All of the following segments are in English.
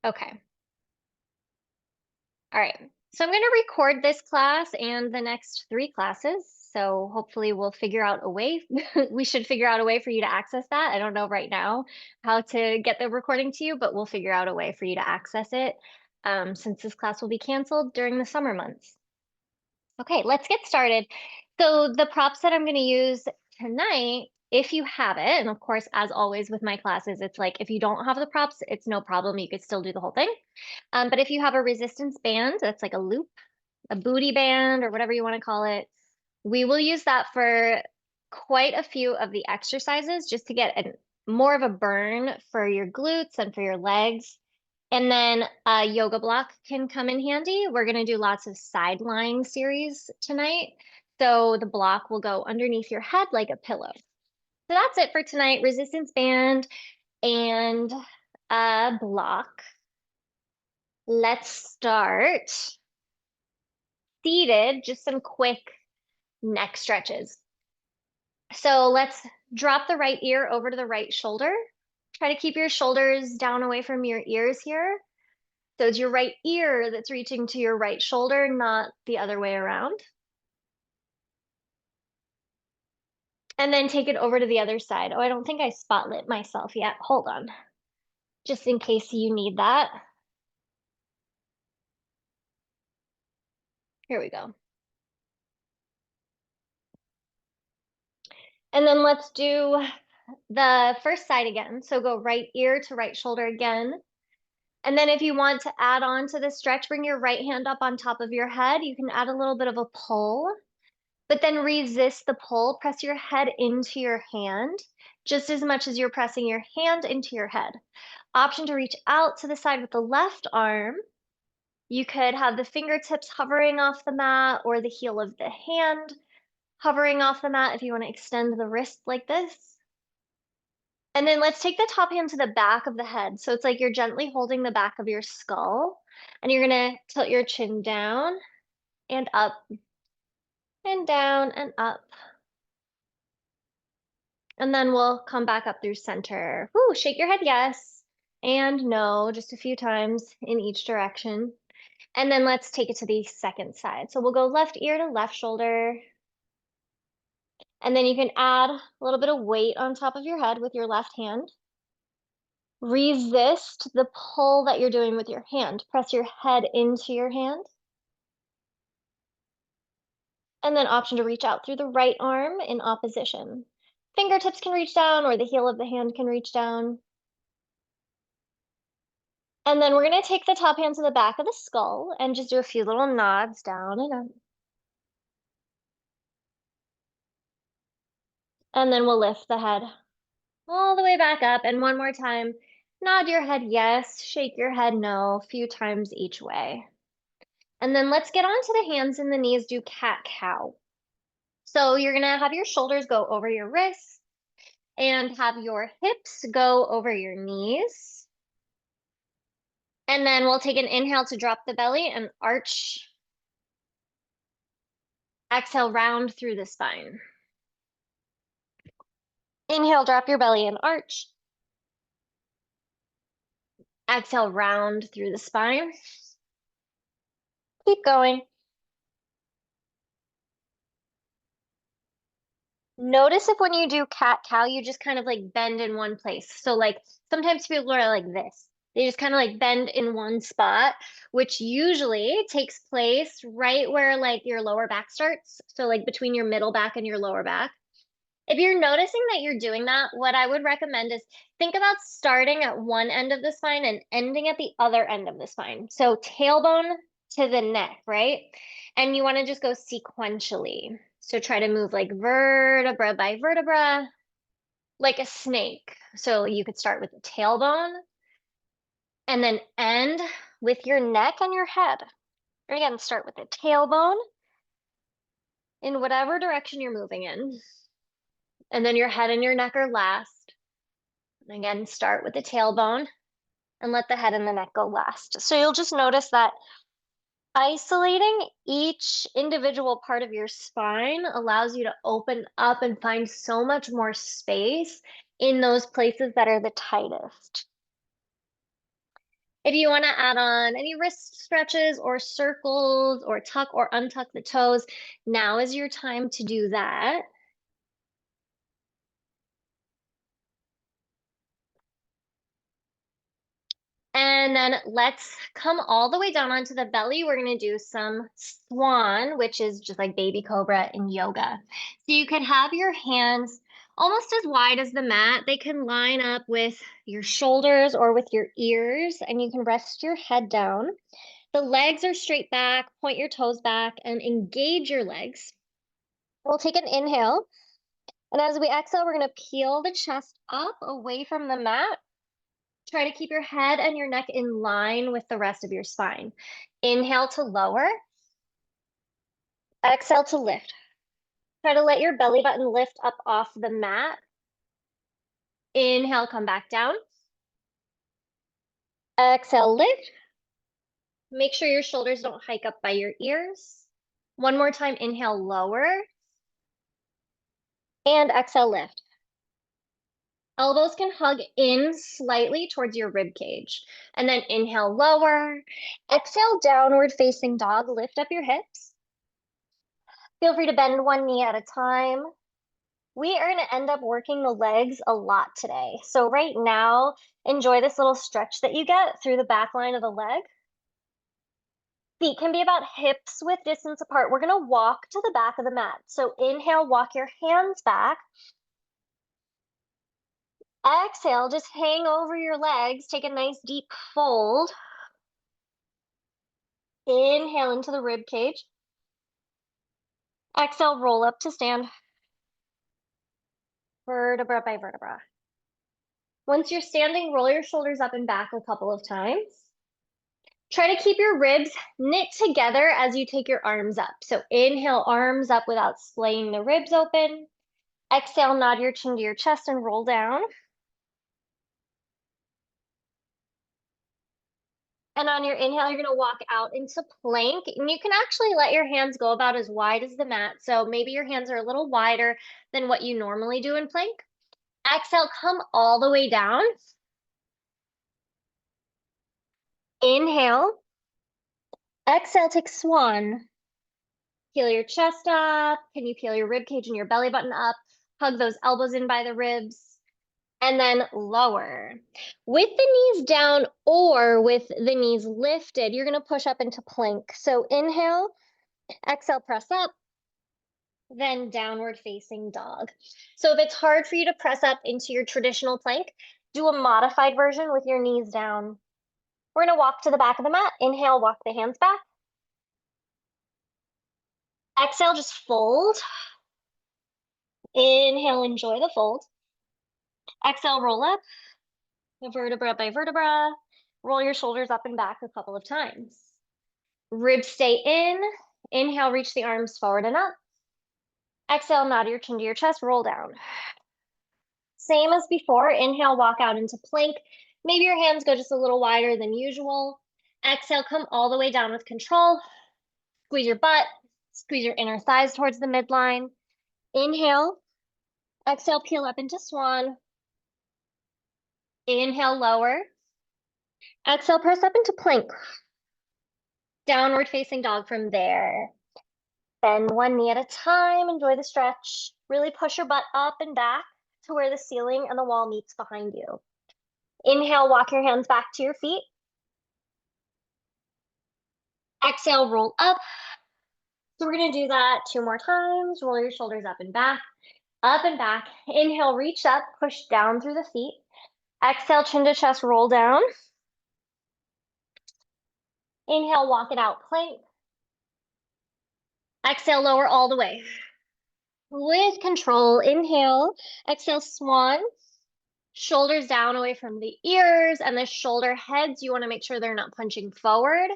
Okay. All right. So I'm going to record this class and the next 3 classes. So hopefully we'll figure out a way. We should figure out a way for you to access that. I don't know right now how to get the recording to you, but we'll figure out a way for you to access it since this class will be canceled during the summer months. Okay, let's get started. So the props that I'm going to use tonight, if you have it, and of course, as always with my classes, it's like if you don't have the props, it's no problem. You could still do the whole thing. But if you have a resistance band, that's like a loop, a booty band, or whatever you want to call it, we will use that for quite a few of the exercises just to get more of a burn for your glutes and for your legs. And then a yoga block can come in handy. We're going to do lots of side lying series tonight. So the block will go underneath your head like a pillow. So that's it for tonight. Resistance band and a block. Let's start seated, just some quick neck stretches. So let's drop the right ear over to the right shoulder. Try to keep your shoulders down away from your ears here. So it's your right ear that's reaching to your right shoulder, not the other way around. And then take it over to the other side. Oh, I don't think I spotlit myself yet. Hold on. Just in case you need that. Here we go. And then let's do the first side again. So go right ear to right shoulder again. And then if you want to add on to the stretch, bring your right hand up on top of your head. You can add a little bit of a pull, but then resist the pull. Press your head into your hand just as much as you're pressing your hand into your head. Option to reach out to the side with the left arm. You could have the fingertips hovering off the mat or the heel of the hand hovering off the mat if you want to extend the wrist like this. And then let's take the top hand to the back of the head. So it's like you're gently holding the back of your skull and you're gonna tilt your chin down and up and down and up. And then we'll come back up through center. Woo, shake your head yes and no, just a few times in each direction. And then let's take it to the second side. So we'll go left ear to left shoulder. And then you can add a little bit of weight on top of your head with your left hand. Resist the pull that you're doing with your hand. Press your head into your hand. And then option to reach out through the right arm in opposition. Fingertips can reach down or the heel of the hand can reach down. And then we're going to take the top hand to the back of the skull and just do a few little nods down and up. And then we'll lift the head all the way back up. And one more time, nod your head yes, shake your head no, a few times each way. And then let's get onto the hands and the knees, do cat-cow. So you're gonna have your shoulders go over your wrists and have your hips go over your knees. And then we'll take an inhale to drop the belly and arch. Exhale, round through the spine. Inhale, drop your belly and arch. Exhale, round through the spine. Keep going. Notice if when you do cat-cow, you just kind of like bend in one place. So like sometimes people are like this. They just kind of like bend in one spot, which usually takes place right where like your lower back starts. So like between your middle back and your lower back. If you're noticing that you're doing that, what I would recommend is think about starting at one end of the spine and ending at the other end of the spine. So tailbone to the neck, right? And you want to just go sequentially. So try to move like vertebra by vertebra, like a snake. So you could start with the tailbone and then end with your neck and your head. Or again, start with the tailbone in whatever direction you're moving in. And then your head and your neck are last. And again, start with the tailbone and let the head and the neck go last. So you'll just notice that isolating each individual part of your spine allows you to open up and find so much more space in those places that are the tightest. If you want to add on any wrist stretches or circles or tuck or untuck the toes, now is your time to do that. And then let's come all the way down onto the belly. We're going to do some swan, which is just like baby cobra in yoga. So you can have your hands almost as wide as the mat. They can line up with your shoulders or with your ears, and you can rest your head down. The legs are straight back, point your toes back, and engage your legs. We'll take an inhale. And as we exhale, we're going to peel the chest up away from the mat. Try to keep your head and your neck in line with the rest of your spine. Inhale to lower. Exhale to lift. Try to let your belly button lift up off the mat. Inhale, come back down. Exhale, lift. Make sure your shoulders don't hike up by your ears. One more time, inhale, lower. And exhale, lift. Elbows can hug in slightly towards your rib cage. And then inhale, lower. Exhale, downward facing dog. Lift up your hips. Feel free to bend one knee at a time. We are going to end up working the legs a lot today. So right now, enjoy this little stretch that you get through the back line of the leg. Feet can be about hips width distance apart. We're going to walk to the back of the mat. So inhale, walk your hands back. Exhale, just hang over your legs. Take a nice deep fold. Inhale into the rib cage. Exhale, roll up to stand. Vertebra by vertebra. Once you're standing, roll your shoulders up and back a couple of times. Try to keep your ribs knit together as you take your arms up. So inhale, arms up without splaying the ribs open. Exhale, nod your chin to your chest and roll down. And on your inhale, you're going to walk out into plank. And you can actually let your hands go about as wide as the mat. So maybe your hands are a little wider than what you normally do in plank. Exhale, come all the way down. Inhale. Exhale, take swan. Peel your chest up. Can you peel your rib cage and your belly button up? Hug those elbows in by the ribs. And then lower. With the knees down or with the knees lifted, you're going to push up into plank. So inhale, exhale, press up, then downward facing dog. So if it's hard for you to press up into your traditional plank, do a modified version with your knees down. We're going to walk to the back of the mat. Inhale, walk the hands back. Exhale, just fold. Inhale, enjoy the fold. Exhale, roll up, vertebra by vertebra. Roll your shoulders up and back a couple of times. Ribs stay in. Inhale, reach the arms forward and up. Exhale, nod your chin to your chest, roll down. Same as before, inhale, walk out into plank. Maybe your hands go just a little wider than usual. Exhale, come all the way down with control. Squeeze your butt, squeeze your inner thighs towards the midline. Inhale, exhale, peel up into swan. Inhale, lower. Exhale, press up into plank. Downward facing dog from there. Bend one knee at a time, enjoy the stretch. Really push your butt up and back to where the ceiling and the wall meets behind you. Inhale, walk your hands back to your feet. Exhale, roll up. So we're gonna do that 2 more times. Roll your shoulders up and back, up and back. Inhale, reach up, push down through the feet. Exhale, chin to chest, roll down. Inhale, walk it out, plank. Exhale, lower all the way. With control, inhale, exhale, swan. Shoulders down away from the ears and the shoulder heads. You want to make sure they're not punching forward.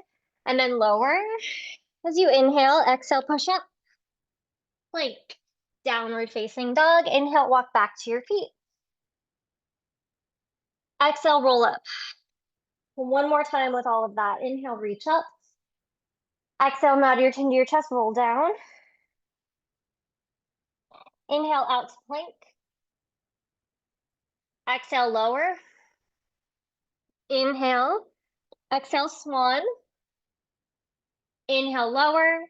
And then lower. As you inhale, exhale, push up. Plank. Downward facing dog. Inhale, walk back to your feet. Exhale, roll up. One more time with all of that. Inhale, reach up. Exhale, nod your chin to your chest, roll down. Inhale, out to plank. Exhale, lower. Inhale. Exhale, swan. Inhale, lower.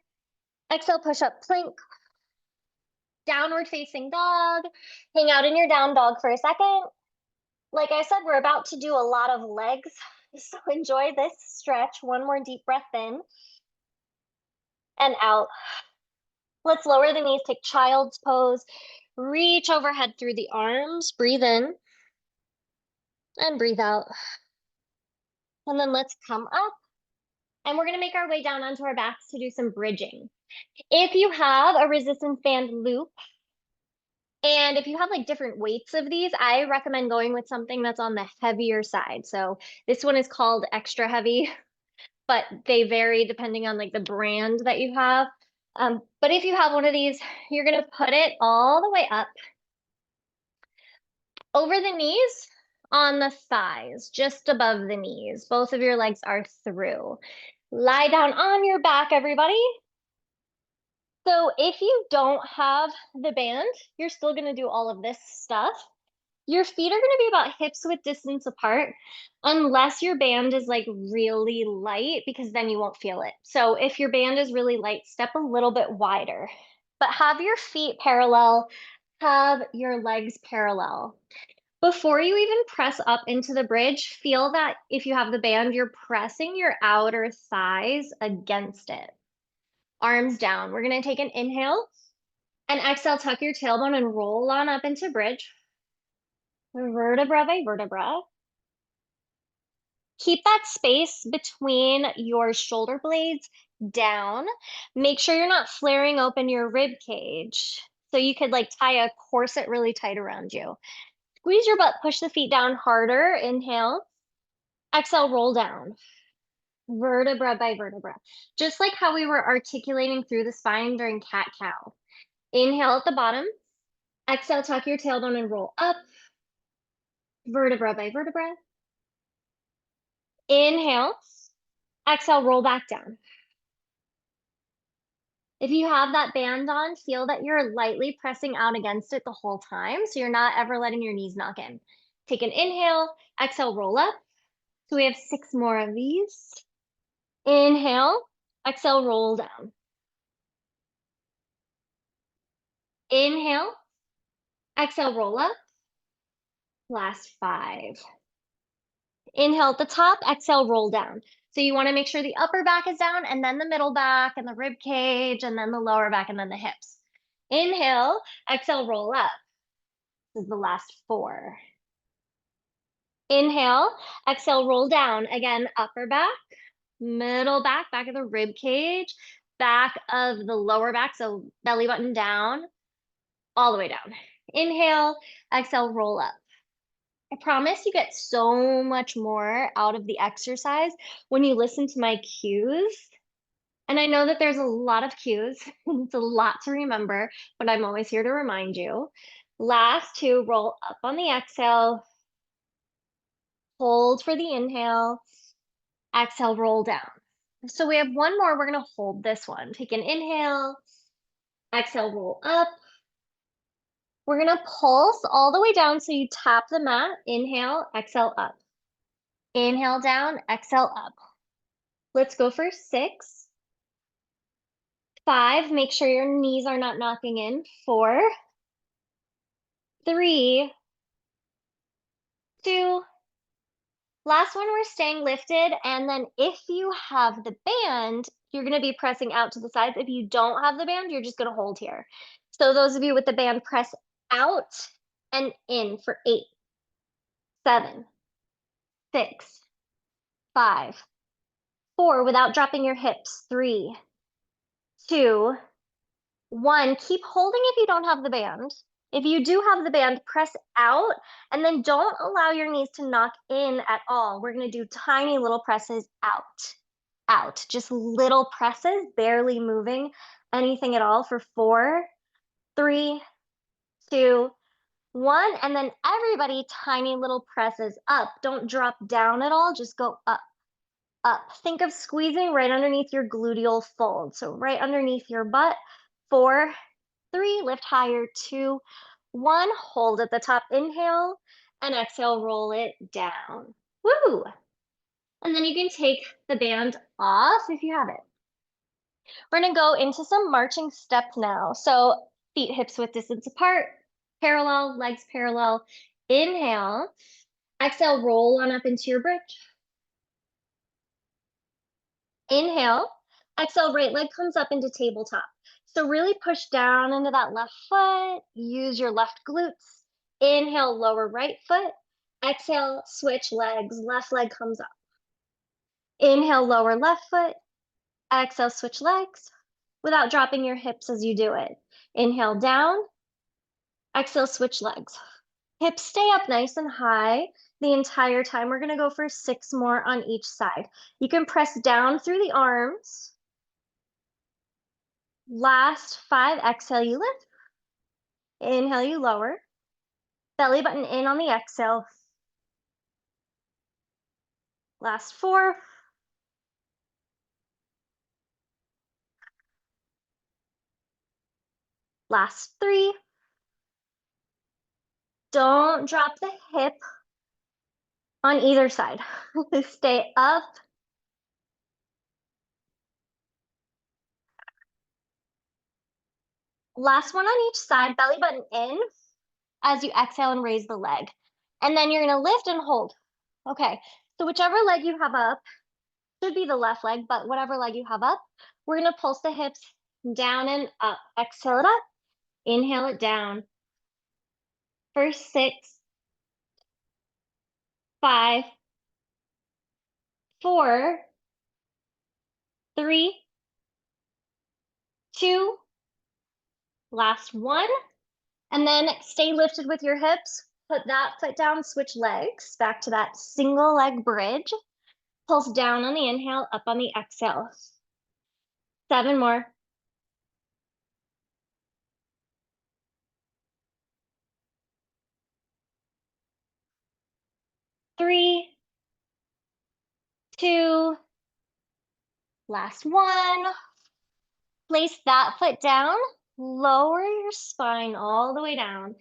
Exhale, push up plank. Downward facing dog. Hang out in your down dog for a second. Like I said, we're about to do a lot of legs, so enjoy this stretch. One more deep breath in and out. Let's lower the knees, take child's pose. Reach overhead through the arms. Breathe in and breathe out. And then let's come up. And we're going to make our way down onto our backs to do some bridging. If you have a resistance band loop, and if you have like different weights of these, I recommend going with something that's on the heavier side. So this one is called extra heavy, but they vary depending on like the brand that you have. But if you have one of these, you're going to put it all the way up over the knees on the thighs, just above the knees. Both of your legs are through. Lie down on your back, everybody. So if you don't have the band, you're still going to do all of this stuff. Your feet are going to be about hips width distance apart, unless your band is like really light, because then you won't feel it. So if your band is really light, step a little bit wider, but have your feet parallel, have your legs parallel. Before you even press up into the bridge, feel that if you have the band, you're pressing your outer thighs against it. Arms down. We're going to take an inhale and exhale, tuck your tailbone and roll on up into bridge. Vertebra by vertebra. Keep that space between your shoulder blades down. Make sure you're not flaring open your rib cage. So you could like tie a corset really tight around you. Squeeze your butt, push the feet down harder. Inhale. Exhale, roll down. Vertebra by vertebra. Just like how we were articulating through the spine during cat-cow. Inhale at the bottom. Exhale, tuck your tailbone and roll up. Vertebra by vertebra. Inhale. Exhale, roll back down. If you have that band on, feel that you're lightly pressing out against it the whole time, so you're not ever letting your knees knock in. Take an inhale, exhale, roll up. So we have 6 more of these. Inhale, exhale, roll down. Inhale, exhale, roll up. Last 5. Inhale at the top, exhale, roll down. So you want to make sure the upper back is down, and then the middle back, and the rib cage, and then the lower back, and then the hips. Inhale, exhale, roll up. This is the last 4. Inhale, exhale, roll down. Again, upper back, middle back, back of the rib cage, back of the lower back, so belly button down, all the way down. Inhale, exhale, roll up. I promise you get so much more out of the exercise when you listen to my cues. And I know that there's a lot of cues, and it's a lot to remember, but I'm always here to remind you. Last 2, roll up on the exhale, hold for the inhale, exhale, roll down. So we have one more. We're going to hold this one. Take an inhale, exhale, roll up. We're going to pulse all the way down so you tap the mat. Inhale, exhale, up. Inhale down, exhale up. Let's go for 6. 5, make sure your knees are not knocking in. 4, 3, 2. Last one, we're staying lifted. And then if you have the band, you're going to be pressing out to the sides. If you don't have the band, you're just going to hold here. So those of you with the band, press out and in for 8, 7, 6, 5, 4, without dropping your hips. 3, 2, 1. Keep holding if you don't have the band. If you do have the band, press out and then don't allow your knees to knock in at all. We're going to do tiny little presses out, out, just little presses, barely moving anything at all for 4, 3, 2, 1. And then everybody, tiny little presses up. Don't drop down at all, just go up, up. Think of squeezing right underneath your gluteal fold. So right underneath your butt. 4, 3, lift higher. 2, 1, hold at the top, inhale, and exhale, roll it down. Woo! And then you can take the band off if you have it. We're gonna go into some marching steps now. So feet hips width distance apart, parallel, legs parallel. Inhale, exhale, roll on up into your bridge. Inhale, exhale, right leg comes up into tabletop. So really push down into that left foot, use your left glutes. Inhale, lower right foot. Exhale, switch legs, left leg comes up. Inhale, lower left foot. Exhale, switch legs without dropping your hips as you do it. Inhale down, exhale, switch legs. Hips stay up nice and high the entire time. We're gonna go for 6 more on each side. You can press down through the arms. Last 5, exhale, you lift. Inhale, you lower. Belly button in on the exhale. Last 4. Last 3. Don't drop the hip on either side. Stay up. Last one on each side, belly button in as you exhale and raise the leg. And then you're gonna lift and hold. Okay, so whichever leg you have up, should be the left leg, but whatever leg you have up, we're gonna pulse the hips down and up. Exhale it up, inhale it down. For 6, 5, 4, 3, 2, last 1. And then stay lifted with your hips. Put that foot down, switch legs back to that single leg bridge. Pulse down on the inhale, up on the exhale. 7 more. 3, 2, last 1. Place that foot down, lower your spine all the way down.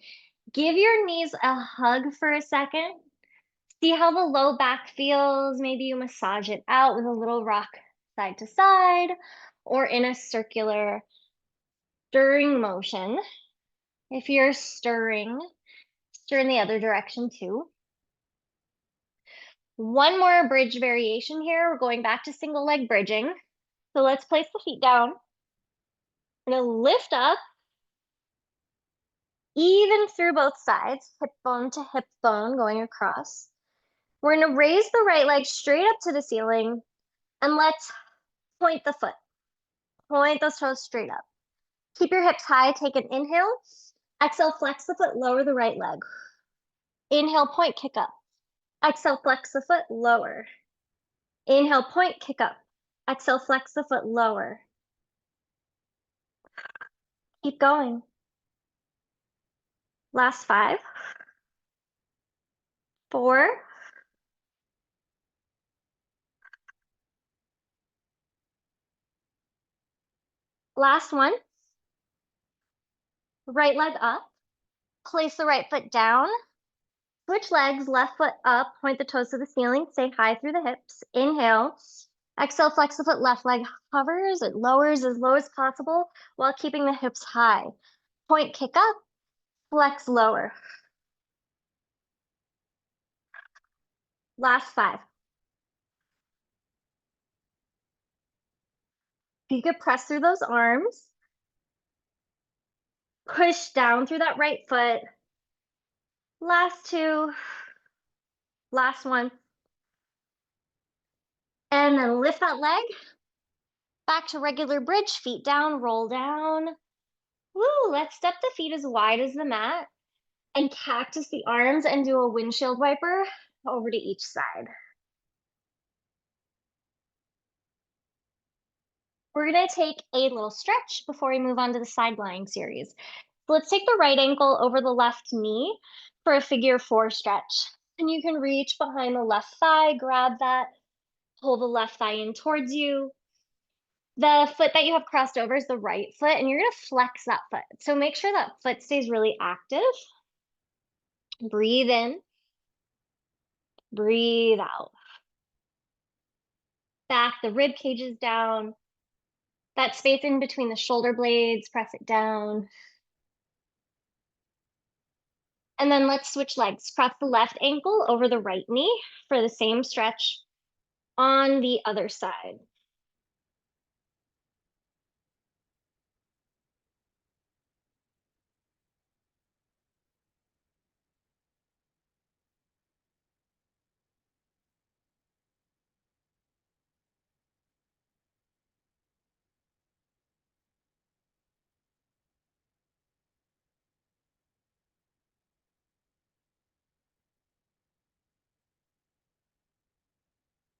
Give your knees a hug for a second. See how the low back feels. Maybe you massage it out with a little rock side to side or in a circular stirring motion. If you're stirring, stir in the other direction too. One more bridge variation here. We're going back to single leg bridging. So let's place the feet down. I'm gonna lift up, even through both sides, hip bone to hip bone going across. We're gonna raise the right leg straight up to the ceiling and let's point the foot. Point those toes straight up. Keep your hips high, take an inhale. Exhale, flex the foot, lower the right leg. Inhale, point, kick up. Exhale, flex the foot, lower. Inhale, point, kick up. Exhale, flex the foot, lower. Keep going. Last 5, 4, last one. Right leg up. Place the right foot down. Switch legs, left foot up, point the toes to the ceiling, stay high through the hips. Inhale. Exhale, flex the foot, left leg hovers, it lowers as low as possible while keeping the hips high. Point, kick up, flex, lower. Last 5. You could press through those arms. Push down through that right foot. Last 2. Last 1. And then lift that leg. Back to regular bridge, feet down, roll down. Woo, let's step the feet as wide as the mat and cactus the arms and do a windshield wiper over to each side. We're gonna take a little stretch before we move on to the side lying series. So let's take the right ankle over the left knee for a figure 4 stretch. And you can reach behind the left thigh, grab that, pull the left thigh in towards you. The foot that you have crossed over is the right foot, and you're gonna flex that foot. So make sure that foot stays really active. Breathe in, breathe out. back, the rib cage is down. That space in between the shoulder blades, press it down. And then let's switch legs. Press the left ankle over the right knee for the same stretch on the other side.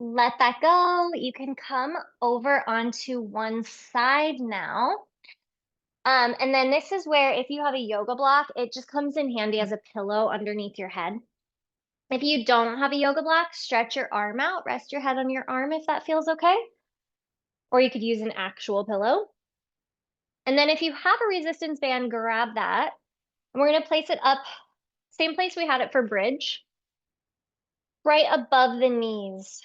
Let that go. You can come over onto one side now. And then this is where if you have a yoga block, it just comes in handy as a pillow underneath your head. If you don't have a yoga block, stretch your arm out, rest your head on your arm if that feels okay. Or you could use an actual pillow. And then if you have a resistance band, grab that. And we're gonna place it up, same place we had it for bridge, right above the knees.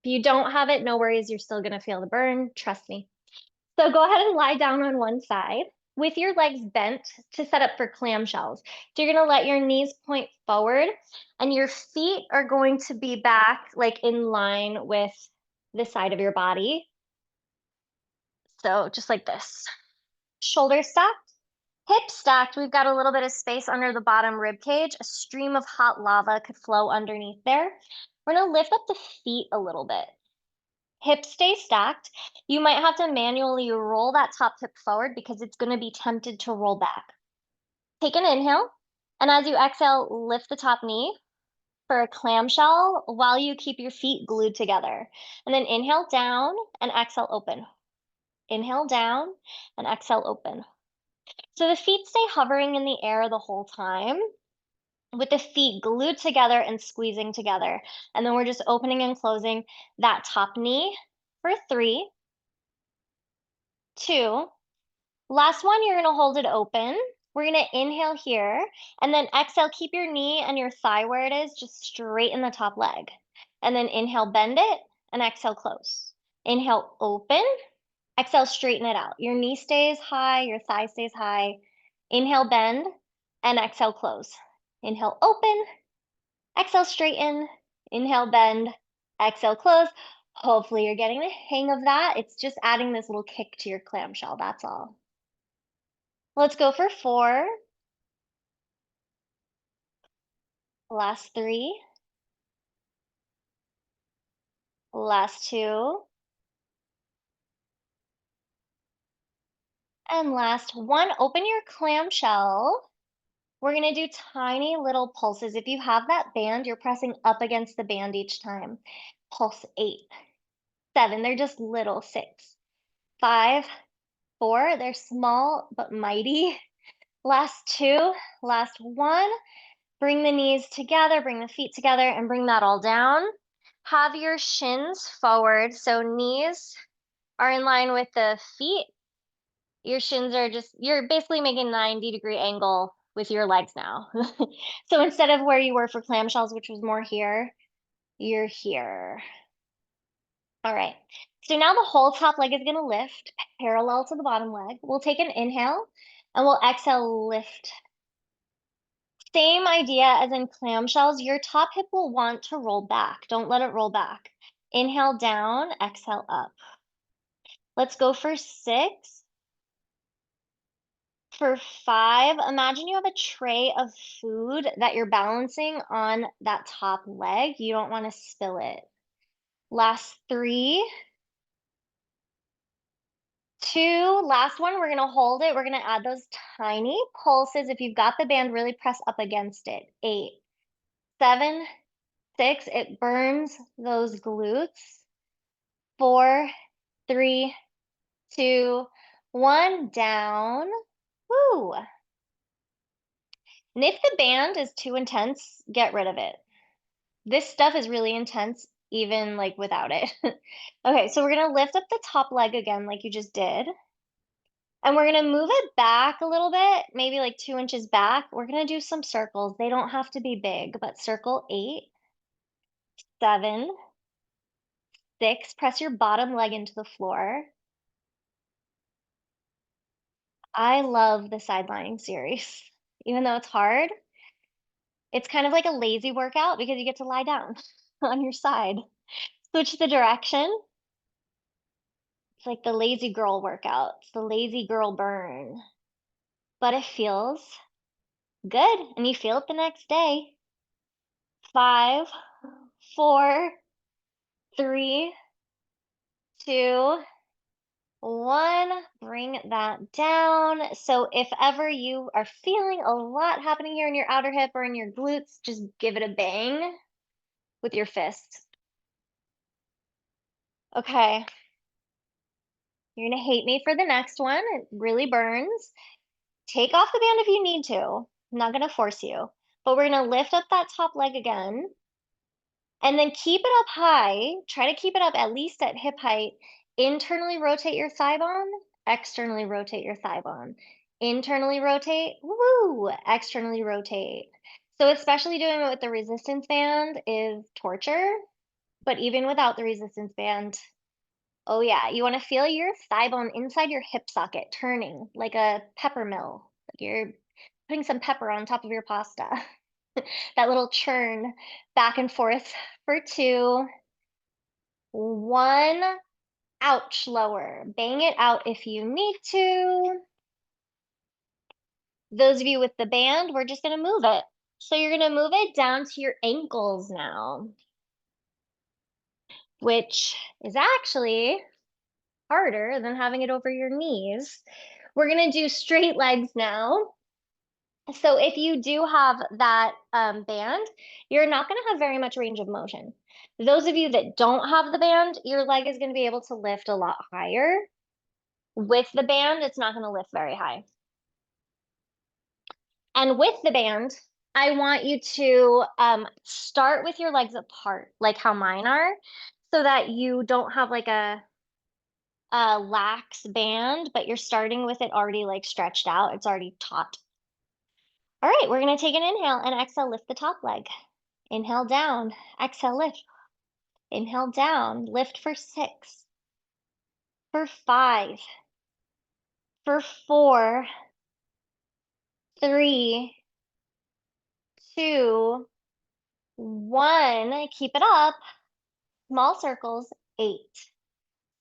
If you don't have it, no worries, you're still gonna feel the burn, trust me. So go ahead and lie down on one side with your legs bent to set up for clamshells. So you're gonna let your knees point forward and your feet are going to be back like in line with the side of your body. So just like this. Shoulders stacked, hips stacked. We've got a little bit of space under the bottom rib cage. A stream of hot lava could flow underneath there. We're gonna lift up the feet a little bit. Hips stay stacked. You might have to manually roll that top hip forward because it's going to be tempted to roll back. Take an inhale, and as you exhale, lift the top knee for a clamshell while you keep your feet glued together. And then inhale down and exhale open. Inhale down and exhale open. So the feet stay hovering in the air the whole time with the feet glued together and squeezing together. And then we're just opening and closing that top knee for 3, 2. Last one, you're gonna hold it open. We're gonna inhale here, and then exhale, keep your knee and your thigh where it is, just straight in the top leg. And then inhale, bend it, and exhale, close. Inhale, open, exhale, straighten it out. Your knee stays high, your thigh stays high. Inhale, bend, and exhale, close. Inhale, open, exhale, straighten, inhale, bend, exhale, close. Hopefully you're getting the hang of that. It's just adding this little kick to your clamshell, that's all. Let's go for 4. Last 3. Last 2. And last 1. Open your clamshell. We're gonna do tiny little pulses. If you have that band, you're pressing up against the band each time. Pulse 8, 7. They're just little. 6, 5, 4. They're small but mighty. Last 2. Last 1. Bring the knees together, bring the feet together, and bring that all down. Have your shins forward, so knees are in line with the feet. Your shins are just, you're basically making a 90-degree angle with your legs now. So instead of where you were for clamshells, which was more here, you're here. All right. So now the whole top leg is going to lift parallel to the bottom leg. We'll take an inhale and we'll exhale, lift. Same idea as in clamshells, your top hip will want to roll back. Don't let it roll back. Inhale down, exhale up. Let's go for 6. For 5, imagine you have a tray of food that you're balancing on that top leg. You don't want to spill it. Last 3, 2, last one, we're gonna hold it. We're gonna add those tiny pulses. If you've got the band, really press up against it. 8, 7, 6, it burns those glutes. 4, 3, 2, 1, down. Woo! And if the band is too intense, get rid of it. This stuff is really intense, even like without it. Okay, so we're gonna lift up the top leg again, like you just did. And we're gonna move it back a little bit, maybe like 2 inches back. We're gonna do some circles. They don't have to be big, but circle 8, 7, 6, press your bottom leg into the floor. I love the side lying series. Even though it's hard, it's kind of like a lazy workout because you get to lie down on your side. Switch the direction. It's like the lazy girl workout. It's the lazy girl burn. But it feels good and you feel it the next day. 5, 4, 3, 2, 1. Bring that down. So if ever you are feeling a lot happening here in your outer hip or in your glutes, just give it a bang with your fist. Okay. You're gonna hate me for the next one. It really burns. Take off the band if you need to. I'm not gonna force you. But we're gonna lift up that top leg again. And then keep it up high. Try to keep it up at least at hip height. Internally rotate your thigh bone. Externally rotate your thigh bone. Internally rotate. Woo! Externally rotate. So especially doing it with the resistance band is torture. But even without the resistance band, oh yeah, you want to feel your thigh bone inside your hip socket turning like a pepper mill. Like you're putting some pepper on top of your pasta. That little churn back and forth for 2. 1. Ouch, lower. Bang it out if you need to. Those of you with the band, we're just gonna move it. So you're gonna move it down to your ankles now, which is actually harder than having it over your knees. We're gonna do straight legs now. So if you do have that band, you're not gonna have very much range of motion. Those of you that don't have the band, your leg is gonna be able to lift a lot higher. With the band, it's not gonna lift very high. And with the band, I want you to start with your legs apart, like how mine are, so that you don't have like a lax band, but you're starting with it already like stretched out. It's already taut. All right, we're gonna take an inhale and exhale, lift the top leg. Inhale down, exhale, lift. Inhale down, lift for 6, for 5, for 4, 3, 2, 1. Keep it up. Small circles. 8,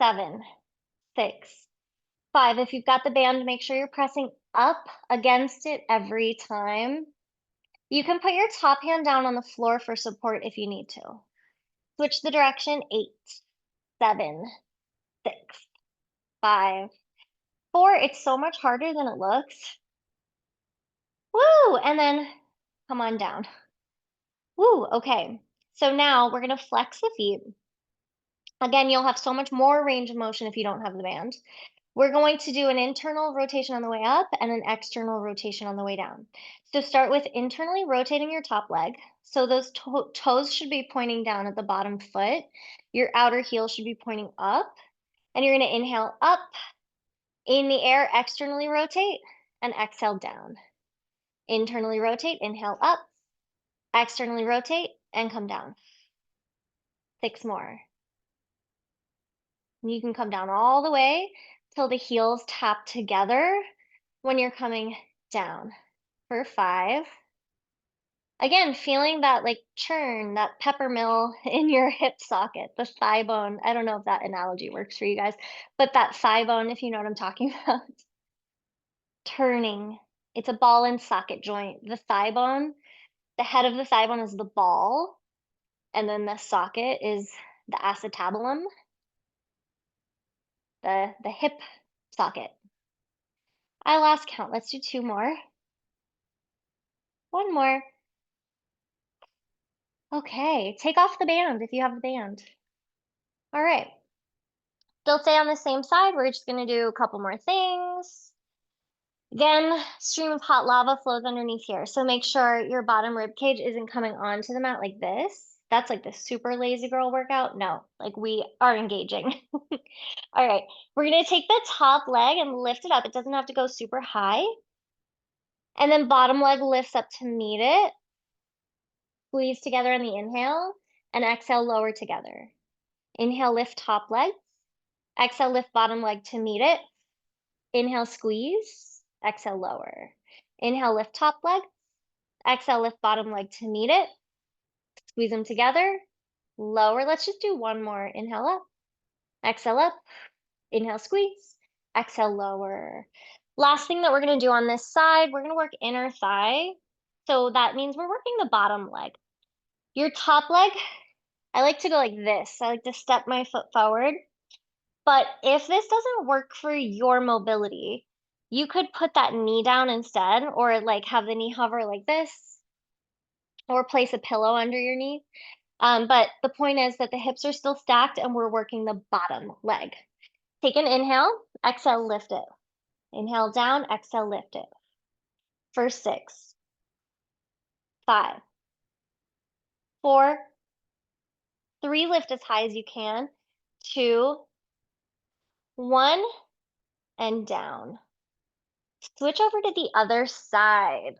7, 6, 5. If you've got the band, make sure you're pressing up against it every time. You can put your top hand down on the floor for support if you need to. Switch the direction. 8, 7, 6, 5, 4. It's so much harder than it looks. Woo! And then come on down. Woo! Okay. So now we're going to flex the feet. Again, you'll have so much more range of motion if you don't have the band. We're going to do an internal rotation on the way up and an external rotation on the way down. So start with internally rotating your top leg. So those toes should be pointing down at the bottom foot. Your outer heel should be pointing up. And you're going to inhale up. In the air, externally rotate and exhale down. Internally rotate, inhale up. Externally rotate and come down. 6 more. You can come down all the way till the heels tap together when you're coming down for 5. Again, feeling that like churn, that pepper mill in your hip socket, the thigh bone. I don't know if that analogy works for you guys, but that thigh bone, if you know what I'm talking about, turning. It's a ball and socket joint. The thigh bone, the head of the thigh bone is the ball, and then the socket is the acetabulum, the hip socket. I lost count. Let's do 2 more. 1 more. Okay, take off the band if you have the band. All right. Still stay on the same side. We're just gonna do a couple more things. Again, stream of hot lava flows underneath here. So make sure your bottom rib cage isn't coming onto the mat like this. That's like the super lazy girl workout. No, like we are engaging. All right, we're gonna take the top leg and lift it up. It doesn't have to go super high. And then bottom leg lifts up to meet it. Squeeze together on the inhale and exhale, lower together. Inhale, lift top leg. Exhale, lift bottom leg to meet it. Inhale, squeeze. Exhale, lower. Inhale, lift top leg. Exhale, lift bottom leg to meet it. Squeeze them together. Lower. Let's just do one more. Inhale up. Exhale up. Inhale, squeeze. Exhale, lower. Last thing that we're going to do on this side, we're going to work inner thigh. So that means we're working the bottom leg. Your top leg, I like to go like this. I like to step my foot forward. But if this doesn't work for your mobility, you could put that knee down instead, or like have the knee hover like this, or place a pillow under your knee. But the point is that the hips are still stacked and we're working the bottom leg. Take an inhale, exhale, lift it. Inhale down, exhale, lift it. For 6, 5, 4, 3, lift as high as you can, 2, 1, and down. Switch over to the other side.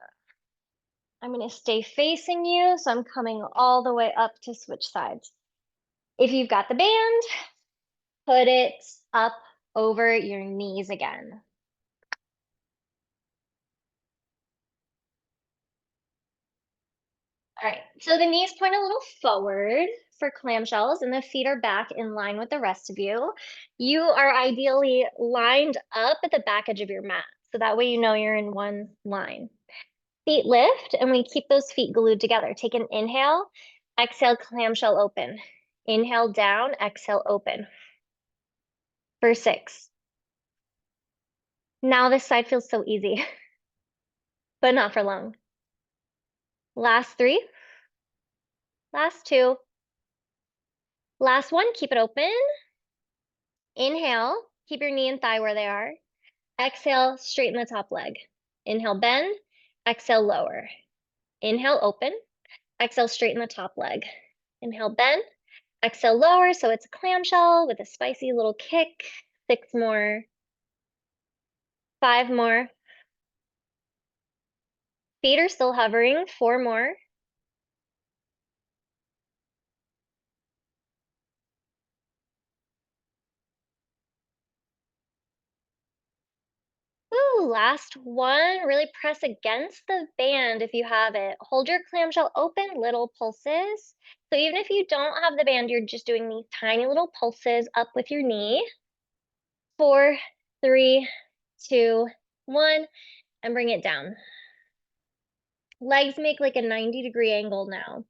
I'm going to stay facing you, so I'm coming all the way up to switch sides. If you've got the band, put it up over your knees again. All right, so the knees point a little forward for clamshells and the feet are back in line with the rest of you. You are ideally lined up at the back edge of your mat, so that way you know you're in one line. Feet lift, and we keep those feet glued together. Take an inhale, exhale, clamshell open. Inhale down, exhale, open. For 6. Now this side feels so easy, but not for long. Last 3. Last 2. Last 1, keep it open. Inhale, keep your knee and thigh where they are. Exhale, straighten the top leg. Inhale, bend. Exhale, lower. Inhale, open. Exhale, straighten the top leg. Inhale, bend. Exhale, lower, so it's a clamshell with a spicy little kick. 6 more. 5 more. Feet are still hovering. 4 more. Ooh, last one. Really press against the band if you have it. Hold your clamshell open, little pulses. So even if you don't have the band, you're just doing these tiny little pulses up with your knee. 4, 3, 2, 1, and bring it down. Legs make like a 90-degree angle now.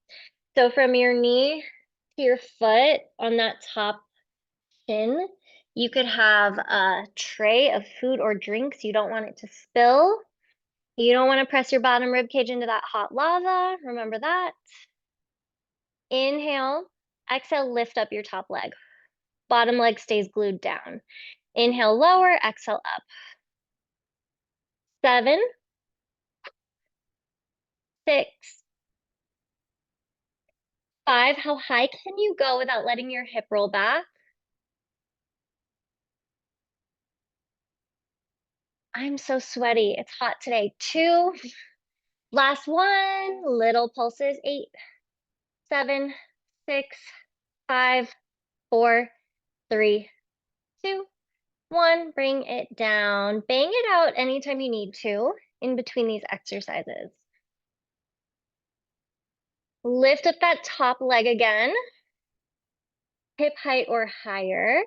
So from your knee to your foot on that top shin, you could have a tray of food or drinks. You don't want it to spill. You don't want to press your bottom rib cage into that hot lava. Remember that. Inhale, exhale, lift up your top leg. Bottom leg stays glued down. Inhale, lower, exhale, up. 7, 6, 5. How high can you go without letting your hip roll back? I'm so sweaty. It's hot today. 2. Last one. Little pulses. 8, 7, 6, 5, 4, 3, 2, 1. Bring it down. Bang it out anytime you need to in between these exercises. Lift up that top leg again. Hip height or higher.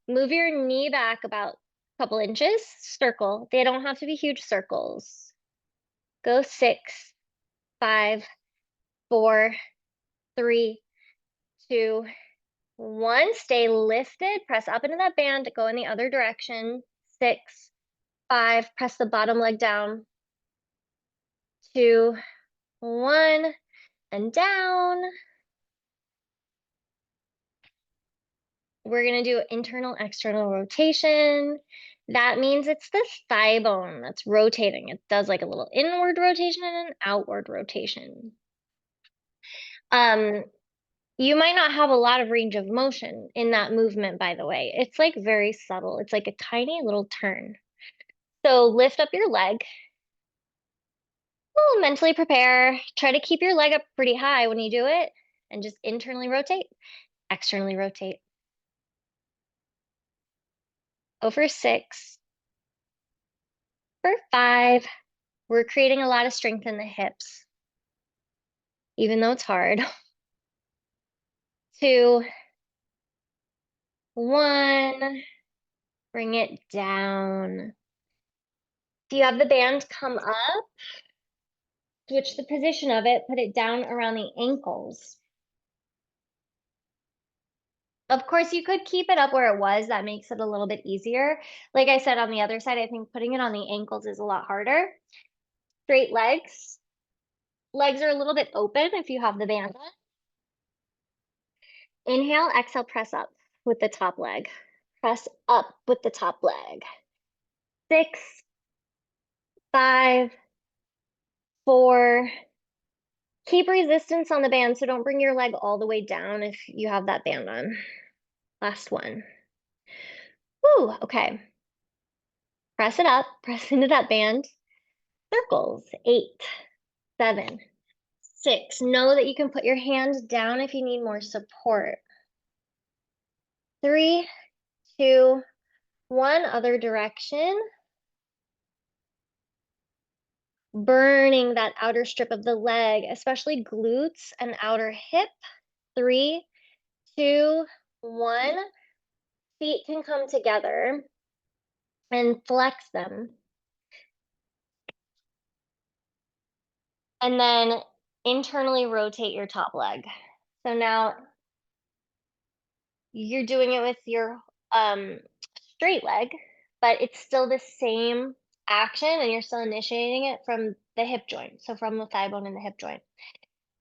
Move your knee back about a couple inches. Circle. They don't have to be huge circles. Go 6, 5, 4, 3, 2, 1. Stay lifted. Press up into that band. Go in the other direction. 6, 5. Press the bottom leg down. 2, 1. And down. We're going to do internal, external rotation. That means it's the thigh bone that's rotating. It does like a little inward rotation and an outward rotation. You might not have a lot of range of motion in that movement, by the way. It's like very subtle. It's like a tiny little turn. So lift up your leg. Oh, mentally prepare. Try to keep your leg up pretty high when you do it and just internally rotate, externally rotate. Go for 6. For 5. We're creating a lot of strength in the hips, even though it's hard. 2, 1. Bring it down. If you have the band come up, switch the position of it, put it down around the ankles. Of course, you could keep it up where it was. That makes it a little bit easier. Like I said, on the other side, I think putting it on the ankles is a lot harder. Straight legs. Legs are a little bit open if you have the band on. Inhale, exhale, press up with the top leg. Press up with the top leg. 6, 5, 4. Keep resistance on the band, so don't bring your leg all the way down if you have that band on. Last one. Woo, okay. Press it up, press into that band. Circles, 8, 7, 6. Know that you can put your hand down if you need more support. 3, 2, 1, other direction. Burning that outer strip of the leg, especially glutes and outer hip. 3, 2, 1. Feet can come together and flex them. And then internally rotate your top leg. So now you're doing it with your straight leg, but it's still the same action and you're still initiating it from the hip joint. So from the thigh bone and the hip joint.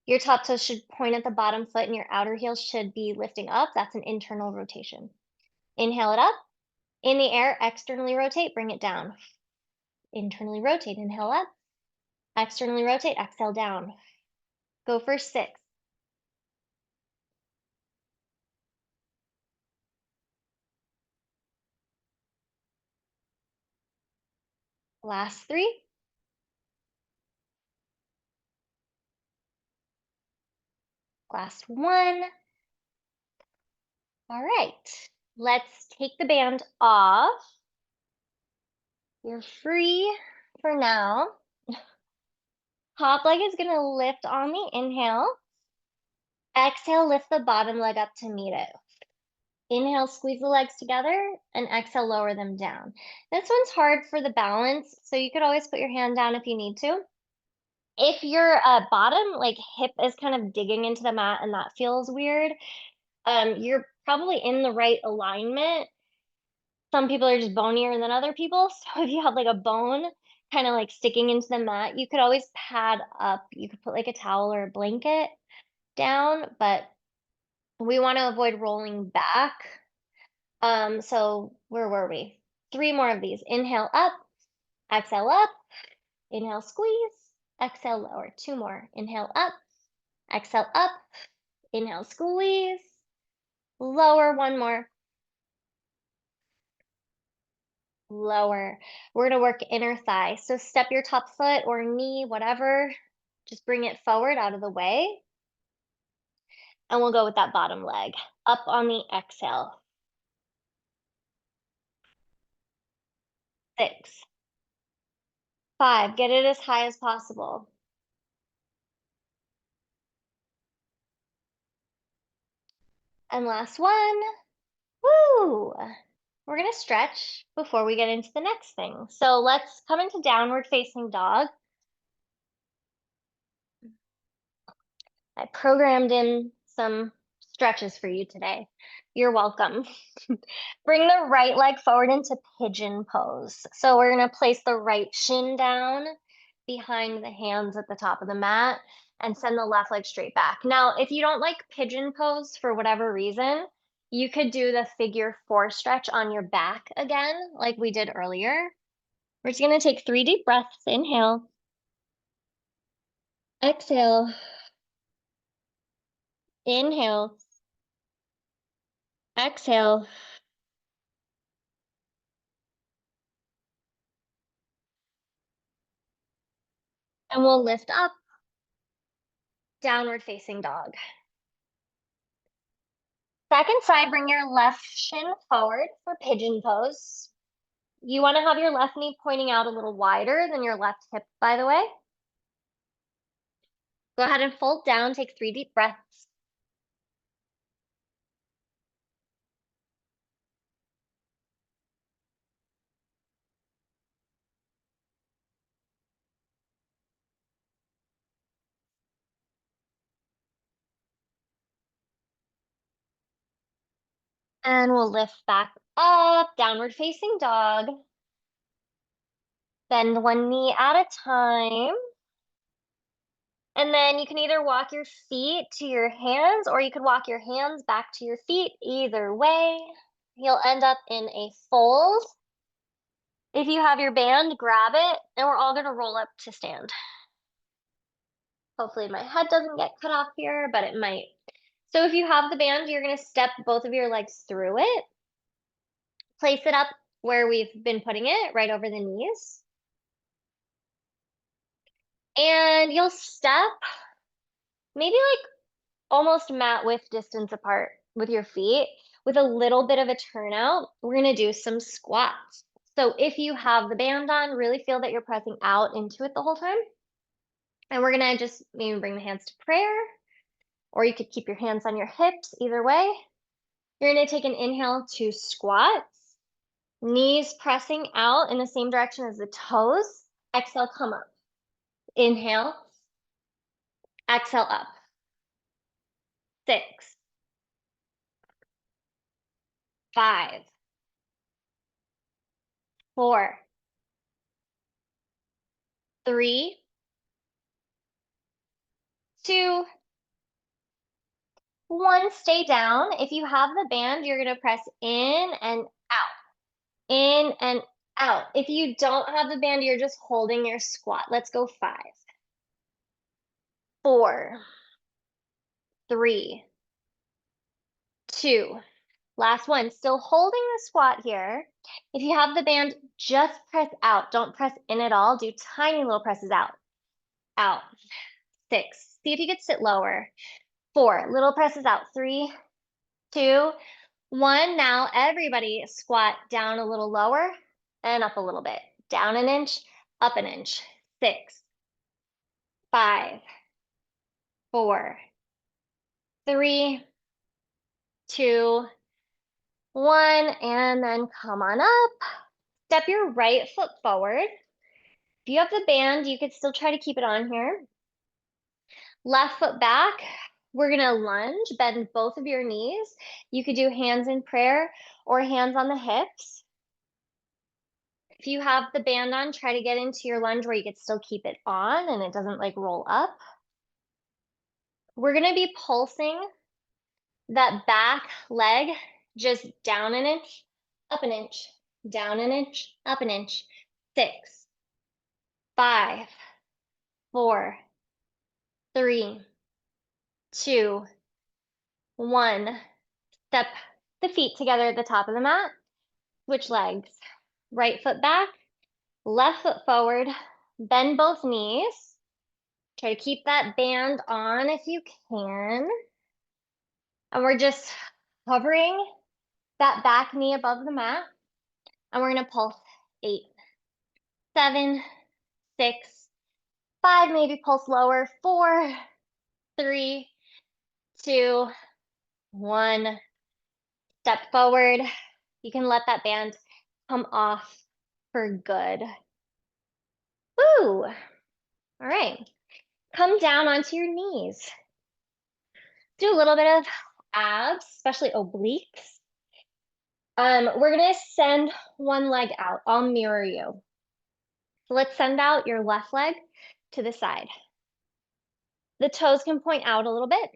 Your top toes should point at the bottom foot and your outer heel should be lifting up. That's an internal rotation. Inhale it up. In the air, externally rotate, bring it down. Internally rotate, inhale up. Externally rotate, exhale down. Go for 6. Last 3. Last 1. All right, let's take the band off. You're free for now. Top leg is gonna lift on the inhale. Exhale, lift the bottom leg up to meet it. Inhale, squeeze the legs together, and exhale, lower them down. This one's hard for the balance, so you could always put your hand down if you need to. If your bottom, like hip, is kind of digging into the mat and that feels weird, you're probably in the right alignment. Some people are just bonier than other people, so if you have like a bone kind of like sticking into the mat, you could always pad up. You could put like a towel or a blanket down, but we want to avoid rolling back. So where were we? 3 more of these. Inhale up, exhale up, inhale squeeze, exhale lower. 2 more. Inhale up, exhale up, inhale squeeze, lower. 1 more. Lower. We're gonna work inner thigh. So step your top foot or knee, whatever. Just bring it forward out of the way. And we'll go with that bottom leg. Up on the exhale. 6, 5. Get it as high as possible. And last one. Woo! We're gonna stretch before we get into the next thing. So let's come into downward facing dog. I programmed in some stretches for you today. You're welcome. Bring the right leg forward into pigeon pose. So we're gonna place the right shin down behind the hands at the top of the mat and send the left leg straight back. Now, if you don't like pigeon pose for whatever reason, you could do the figure 4 stretch on your back again, like we did earlier. We're just gonna take 3 deep breaths. Inhale. Exhale. Inhale. Exhale. And we'll lift up, downward facing dog. Second side, bring your left shin forward for pigeon pose. You want to have your left knee pointing out a little wider than your left hip, by the way. Go ahead and fold down, take 3 deep breaths. And we'll lift back up, downward facing dog. Bend one knee at a time. And then you can either walk your feet to your hands or you could walk your hands back to your feet. Either way, you'll end up in a fold. If you have your band, grab it, and we're all gonna roll up to stand. Hopefully my head doesn't get cut off here, but it might. So if you have the band, you're gonna step both of your legs through it. Place it up where we've been putting it, right over the knees. And you'll step maybe like almost mat width distance apart with your feet with a little bit of a turnout. We're gonna do some squats. So if you have the band on, really feel that you're pressing out into it the whole time. And we're gonna just maybe bring the hands to prayer, or you could keep your hands on your hips, either way. You're gonna take an inhale to squats, knees pressing out in the same direction as the toes. Exhale, come up. Inhale, exhale up. 6, 5, 4, 3, 2, 1. Stay down. If you have the band, you're gonna press in and out, in and out. If you don't have the band, you're just holding your squat. Let's go 5, 4, 3, 2. Last one. Still holding the squat here. If you have the band, just press out. Don't press in at all. Do tiny little presses out. Out. 6. See if you could sit lower. 4. Little presses out. 3, 2, 1. Now everybody squat down a little lower and up a little bit. Down an inch, up an inch. 6, 5, 4, 3, 2, 1. And then come on up. Step your right foot forward. If you have the band, you could still try to keep it on here. Left foot back. We're gonna lunge, bend both of your knees. You could do hands in prayer or hands on the hips. If you have the band on, try to get into your lunge where you could still keep it on and it doesn't like roll up. We're gonna be pulsing that back leg just down an inch, up an inch, down an inch, up an inch. 6, 5, 4, 3, 2, 1. Step the feet together at the top of the mat. Switch legs. Right foot back, left foot forward. Bend both knees. Try to keep that band on if you can. And we're just hovering that back knee above the mat. And we're gonna pulse 8, 7, 6, 5, maybe pulse lower. 4, 3, 2, 1. Step forward. You can let that band come off for good. Woo! All right. Come down onto your knees. Do a little bit of abs, especially obliques. We're gonna send one leg out. I'll mirror you. So let's send out your left leg to the side. The toes can point out a little bit.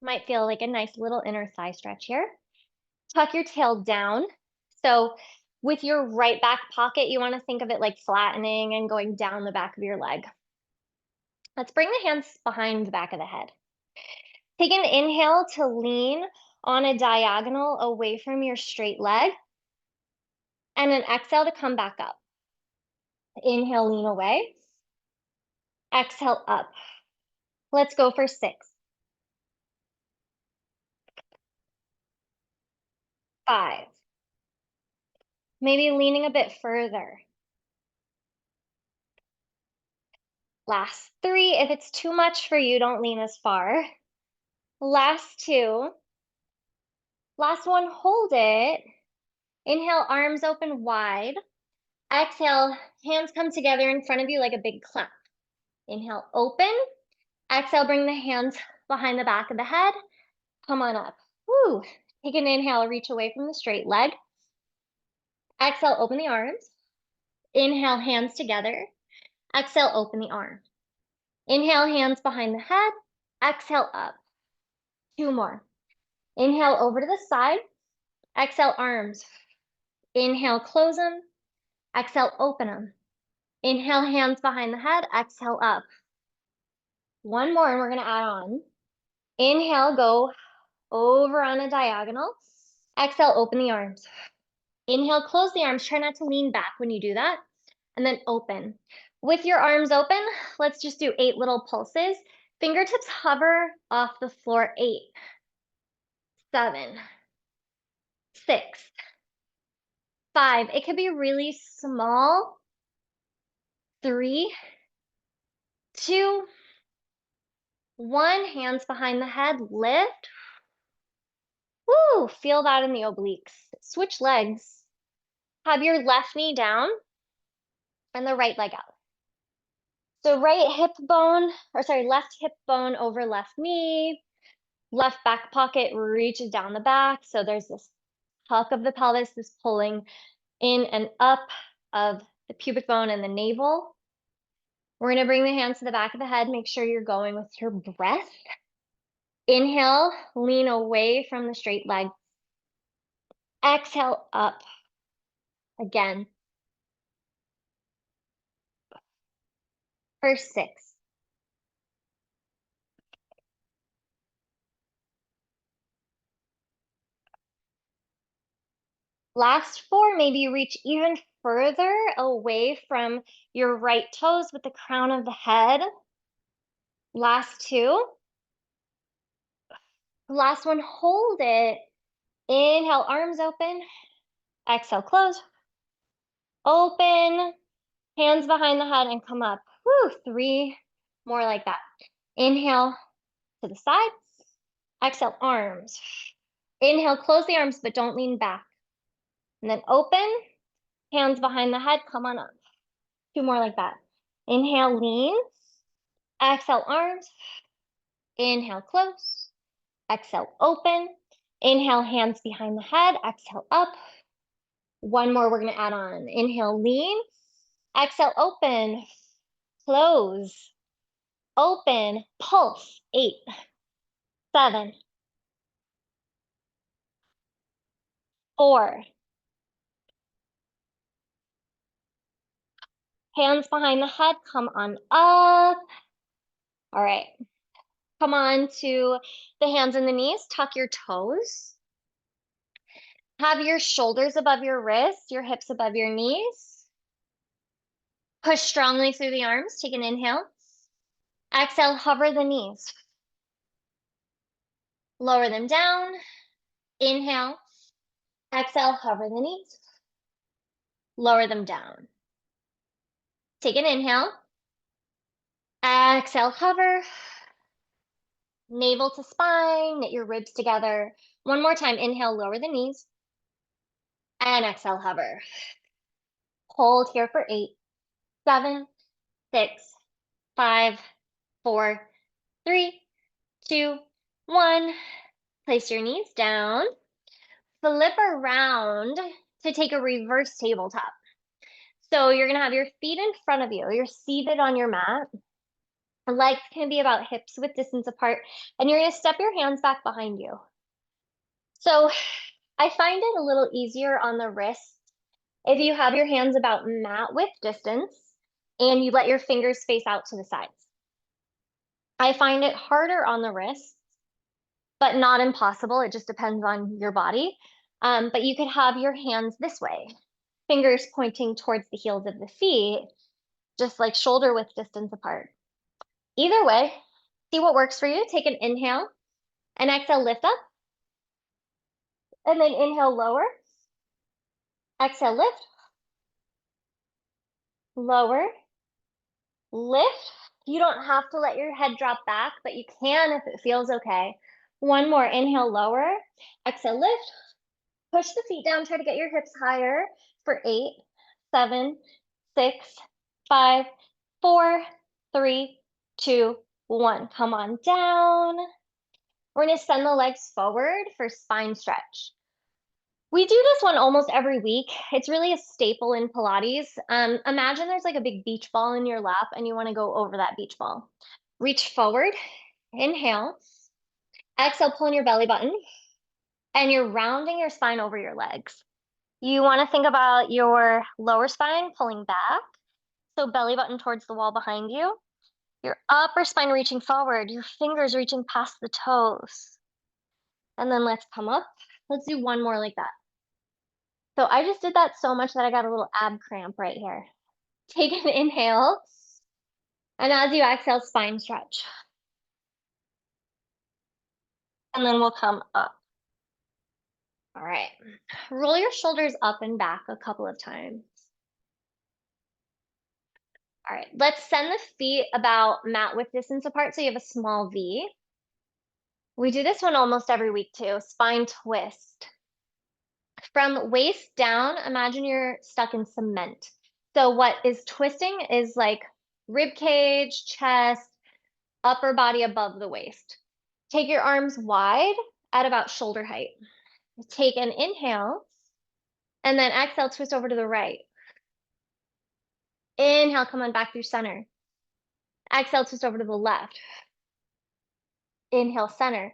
Might feel like a nice little inner thigh stretch here. Tuck your tail down. So with your right back pocket, you want to think of it like flattening and going down the back of your leg. Let's bring the hands behind the back of the head. Take an inhale to lean on a diagonal away from your straight leg, and an exhale to come back up. Inhale, lean away. Exhale, up. Let's go for 6, 5, Maybe leaning a bit further. Last 3. If it's too much for you, don't lean as far. Last 2. Last 1, hold it. Inhale, arms open wide. Exhale, hands come together in front of you like a big clap. Inhale, open. Exhale, bring the hands behind the back of the head. Come on up. Woo. Take an inhale, reach away from the straight leg. Exhale, open the arms. Inhale, hands together. Exhale, open the arm. Inhale, hands behind the head. Exhale, up. 2 more. Inhale, over to the side. Exhale, arms. Inhale, close them. Exhale, open them. Inhale, hands behind the head. Exhale, up. 1 more, and we're going to add on. Inhale, go over on a diagonal. Exhale, open the arms. Inhale, close the arms. Try not to lean back when you do that. And then open. With your arms open, let's just do 8 little pulses. Fingertips hover off the floor. 8, 7, 6, 5. It could be really small. 3, 2, 1. Hands behind the head. Lift. Woo! Feel that in the obliques. Switch legs. Have your left knee down and the right leg out. So left hip bone over left knee. Left back pocket reaches down the back. So there's this tuck of the pelvis, this pulling in and up of the pubic bone and the navel. We're going to bring the hands to the back of the head. Make sure you're going with your breath. Inhale, lean away from the straight leg. Exhale, up. Again. For 6. Last 4, maybe you reach even further away from your right toes with the crown of the head. Last 2. Last 1, hold it. Inhale, arms open. Exhale, close. Open, hands behind the head and come up. Woo, 3 more like that. Inhale to the side. Exhale, arms. Inhale, close the arms, but don't lean back. And then open, hands behind the head, come on up. 2 more like that. Inhale, lean. Exhale, arms. Inhale, close. Exhale, open. Inhale, hands behind the head. Exhale, up. 1 more we're going to add on. Inhale, lean. Exhale, open. Close. Open. Pulse. 8, 7, 4. Hands behind the head. Come on up. All right. Come on to the hands and the knees. Tuck your toes. Have your shoulders above your wrists, your hips above your knees. Push strongly through the arms. Take an inhale. Exhale, hover the knees. Lower them down. Inhale. Exhale, hover the knees. Lower them down. Take an inhale. Exhale, hover. Navel to spine, knit your ribs together. 1 more time. Inhale, lower the knees. And exhale, hover. Hold here for 8, 7, 6, 5, 4, 3, 2, 1. Place your knees down. Flip around to take a reverse tabletop. So you're going to have your feet in front of you. You're seated on your mat. Legs can be about hips width distance apart. And you're going to step your hands back behind you. So I find it a little easier on the wrists if you have your hands about mat width distance and you let your fingers face out to the sides. I find it harder on the wrists, but not impossible. It just depends on your body. But you could have your hands this way, fingers pointing towards the heels of the feet, just like shoulder width distance apart. Either way, see what works for you. Take an inhale and exhale, lift up. And then inhale, lower. Exhale, lift, lower, lift. You don't have to let your head drop back, but you can if it feels okay. One more, inhale, lower, exhale, lift, push the feet down, try to get your hips higher for 8, 7, 6, 5, 4, 3, 2, 1. Come on down. We're gonna send the legs forward for spine stretch. We do this one almost every week. It's really a staple in Pilates. Imagine there's like a big beach ball in your lap and you want to go over that beach ball. Reach forward, inhale, exhale, pull in your belly button, and you're rounding your spine over your legs. You want to think about your lower spine pulling back, so belly button towards the wall behind you. Your upper spine reaching forward, your fingers reaching past the toes. And then let's come up. Let's do one more like that. So I just did that so much that I got a little ab cramp right here. Take an inhale. And as you exhale, spine stretch. And then we'll come up. All right. Roll your shoulders up and back a couple of times. All right. Let's send the feet about mat width distance apart so you have a small V. We do this one almost every week too. Spine twist. From waist down, imagine you're stuck in cement. So what is twisting is like rib cage, chest, upper body above the waist. Take your arms wide at about shoulder height. Take an inhale, and then exhale, twist over to the right. Inhale, come on back through center. Exhale, twist over to the left. Inhale, center.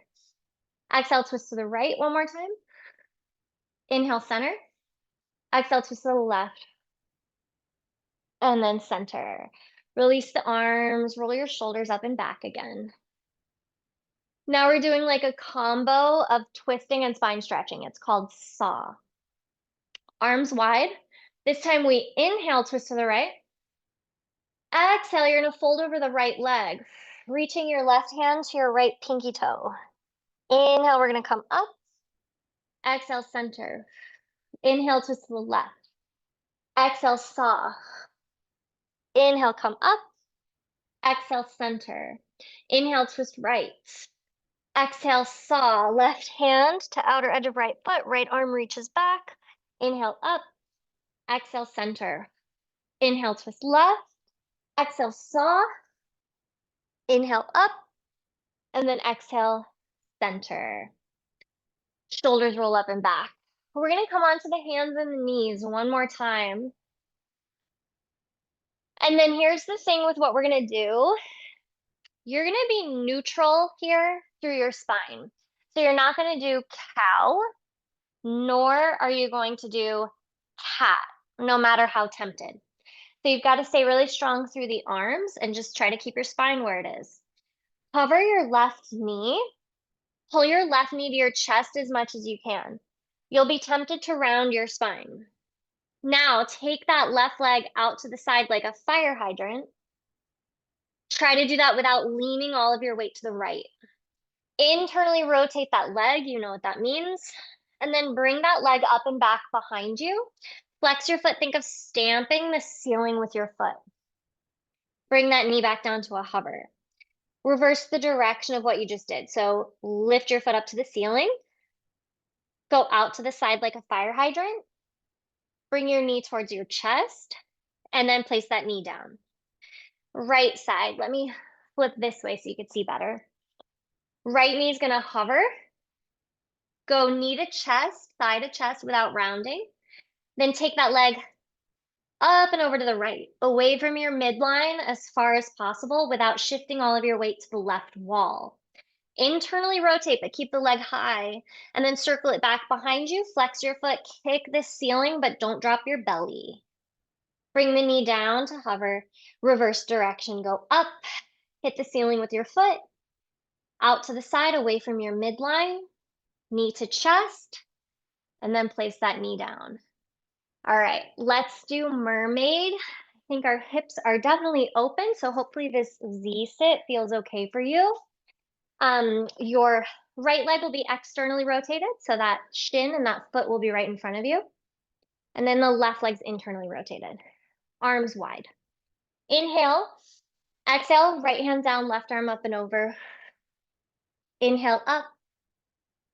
Exhale, twist to the right one more time. Inhale, center. Exhale, twist to the left. And then center. Release the arms, roll your shoulders up and back again. Now we're doing like a combo of twisting and spine stretching. It's called saw. Arms wide. This time we inhale, twist to the right. Exhale, you're gonna fold over the right leg, reaching your left hand to your right pinky toe. Inhale, we're gonna come up. Exhale, center. Inhale, twist to the left. Exhale, saw. Inhale, come up. Exhale, center. Inhale, twist right. Exhale, saw. Left hand to outer edge of right foot. Right arm reaches back. Inhale, up. Exhale, center. Inhale, twist left. Exhale, saw. Inhale, up. And then exhale, center. Shoulders roll up and back. We're gonna come onto the hands and the knees one more time. And then here's the thing with what we're gonna do. You're gonna be neutral here through your spine. So you're not gonna do cow, nor are you going to do cat, no matter how tempted. So you've got to stay really strong through the arms and just try to keep your spine where it is. Cover your left knee. Pull your left knee to your chest as much as you can. You'll be tempted to round your spine. Now take that left leg out to the side like a fire hydrant. Try to do that without leaning all of your weight to the right. Internally rotate that leg, you know what that means. And then bring that leg up and back behind you. Flex your foot, think of stamping the ceiling with your foot. Bring that knee back down to a hover. Reverse the direction of what you just did. So lift your foot up to the ceiling. Go out to the side like a fire hydrant. Bring your knee towards your chest. And then place that knee down. Right side. Let me flip this way so you can see better. Right knee is going to hover. Go knee to chest, thigh to chest without rounding. Then take that leg up and over to the right, away from your midline as far as possible without shifting all of your weight to the left wall. Internally rotate, but keep the leg high, and then circle it back behind you. Flex your foot, kick the ceiling, but don't drop your belly. Bring the knee down to hover, reverse direction, go up, hit the ceiling with your foot, out to the side, away from your midline, knee to chest, and then place that knee down. All right, let's do mermaid. I think our hips are definitely open, so hopefully this Z sit feels okay for you. Your right leg will be externally rotated, so that shin and that foot will be right in front of you. And then the left leg's internally rotated. Arms wide. Inhale. Exhale, right hand down, left arm up and over. Inhale up.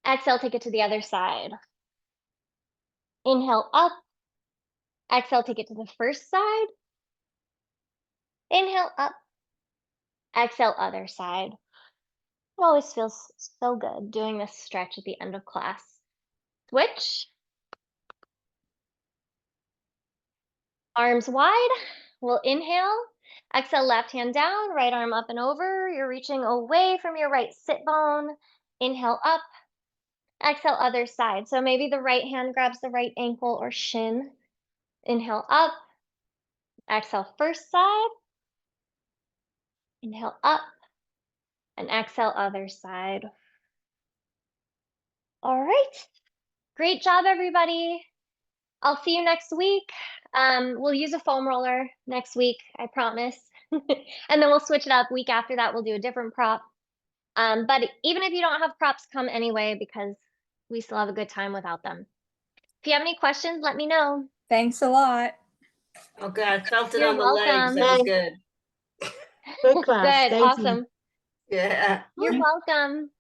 Exhale, take it to the other side. Inhale up. Exhale, take it to the first side. Inhale up. Exhale, other side. It always feels so good doing this stretch at the end of class. Switch. Arms wide. We'll inhale. Exhale, left hand down, right arm up and over. You're reaching away from your right sit bone. Inhale up. Exhale, other side. So maybe the right hand grabs the right ankle or shin. Inhale up. Exhale, first side. Inhale up. And exhale, other side. All right. Great job, everybody. I'll see you next week. We'll use a foam roller next week, I promise. And then we'll switch it up. Week after that, we'll do a different prop. But even if you don't have props, come anyway, because we still have a good time without them. If you have any questions, let me know. Thanks a lot. Okay, I felt it You're on the legs. welcome. That was good. Good class. Good, Thank you. awesome. Yeah. You're welcome.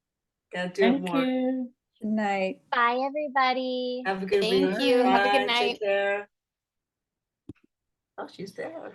Gotta do it Thank more. you. Good night. Bye, everybody. Have a good Thank week. you. Have a good Bye. night. Take care. Oh, she's there.